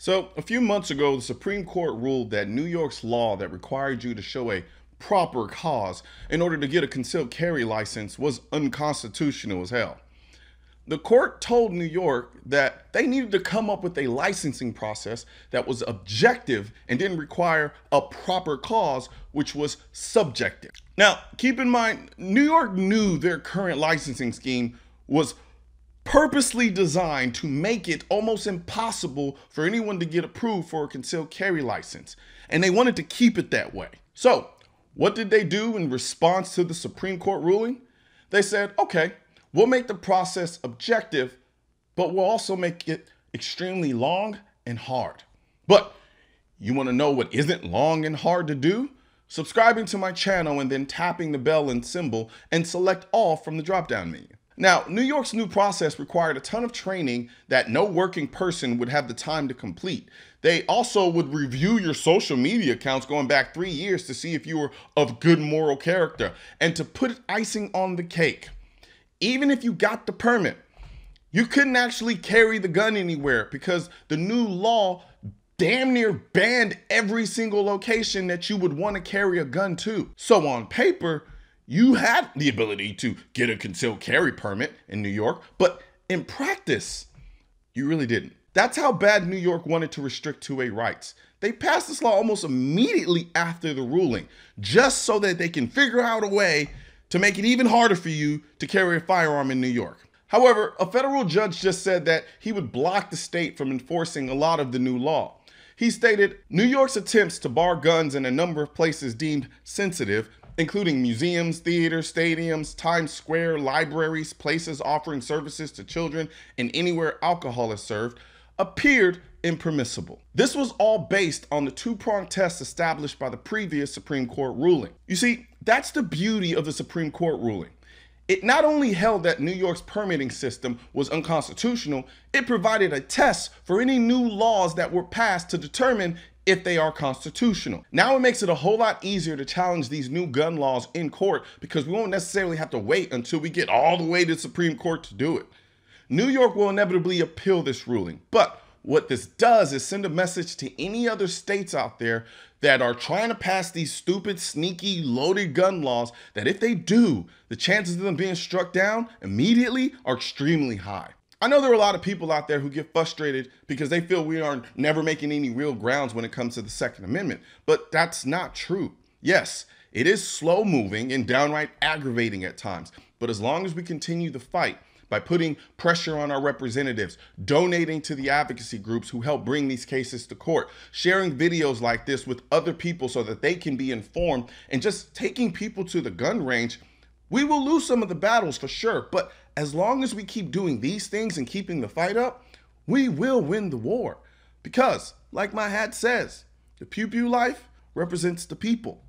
So a few months ago, the Supreme Court ruled that New York's law that required you to show a proper cause in order to get a concealed carry license was unconstitutional as hell. The court told New York that they needed to come up with a licensing process that was objective and didn't require a proper cause, which was subjective. Now, keep in mind, New York knew their current licensing scheme was purposely designed to make it almost impossible for anyone to get approved for a concealed carry license. And they wanted to keep it that way. So what did they do in response to the Supreme Court ruling? They said, okay, we'll make the process objective, but we'll also make it extremely long and hard. But you want to know what isn't long and hard to do? Subscribing to my channel and then tapping the bell and symbol and select all from the drop-down menu. Now, New York's new process required a ton of training that no working person would have the time to complete. They also would review your social media accounts going back 3 years to see if you were of good moral character. And to put icing on the cake, even if you got the permit, you couldn't actually carry the gun anywhere because the new law damn near banned every single location that you would want to carry a gun to. So on paper, you had the ability to get a concealed carry permit in New York, but in practice, you really didn't. That's how bad New York wanted to restrict 2A rights. They passed this law almost immediately after the ruling, just so that they can figure out a way to make it even harder for you to carry a firearm in New York. However, a federal judge just said that he would block the state from enforcing a lot of the new law. He stated, New York's attempts to bar guns in a number of places deemed sensitive, including museums, theaters, stadiums, Times Square, libraries, places offering services to children, and anywhere alcohol is served, appeared impermissible. This was all based on the two-pronged test established by the previous Supreme Court ruling. You see, that's the beauty of the Supreme Court ruling. It not only held that New York's permitting system was unconstitutional, it provided a test for any new laws that were passed to determine if they are constitutional. Now it makes it a whole lot easier to challenge these new gun laws in court because we won't necessarily have to wait until we get all the way to the Supreme Court to do it. New York will inevitably appeal this ruling, but what this does is send a message to any other states out there that are trying to pass these stupid, sneaky, loaded gun laws that if they do, the chances of them being struck down immediately are extremely high. I know there are a lot of people out there who get frustrated because they feel we are never making any real grounds when it comes to the Second Amendment, but that's not true. Yes, it is slow moving and downright aggravating at times, but as long as we continue the fight by putting pressure on our representatives, donating to the advocacy groups who help bring these cases to court, sharing videos like this with other people so that they can be informed, and just taking people to the gun range, we will lose some of the battles for sure, but as long as we keep doing these things and keeping the fight up, we will win the war. Because, like my hat says, the Pew Pew life represents the people.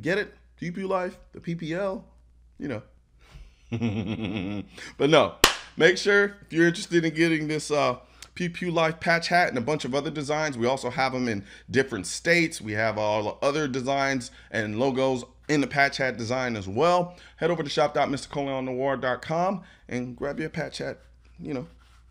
Get it? Pew Pew life, the PPL, you know. But no, make sure if you're interested in getting this Pew Pew Life patch hat and a bunch of other designs, we also have them in different states. We have all the other designs and logos in the patch hat design as well. Head over to shop.mrcolionnoir.com and grab your patch hat, you know,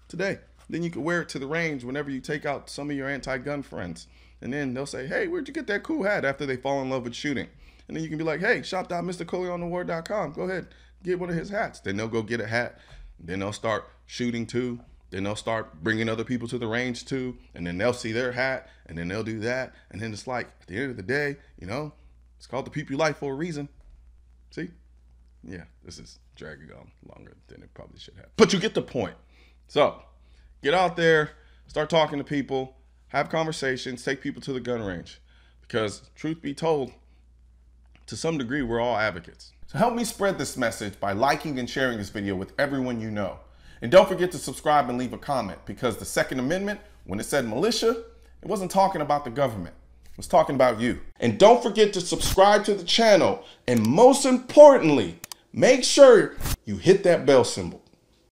today. Then you can wear it to the range whenever you take out some of your anti-gun friends. And then they'll say, hey, where'd you get that cool hat after they fall in love with shooting? And then you can be like, hey, shop.mrcolionnoir.com. Go ahead, get one of his hats. Then they'll go get a hat. Then they'll start shooting too. Then they'll start bringing other people to the range too. And then they'll see their hat. And then they'll do that. And then it's like, at the end of the day, you know, it's called the Pew Pew Life for a reason. See? Yeah, this is dragging on longer than it probably should have. But you get the point. So, get out there, start talking to people, have conversations, take people to the gun range. Because, truth be told, to some degree, we're all advocates. So help me spread this message by liking and sharing this video with everyone you know. And don't forget to subscribe and leave a comment, because the Second Amendment, when it said militia, it wasn't talking about the government. It was talking about you. And don't forget to subscribe to the channel. And most importantly, make sure you hit that bell symbol.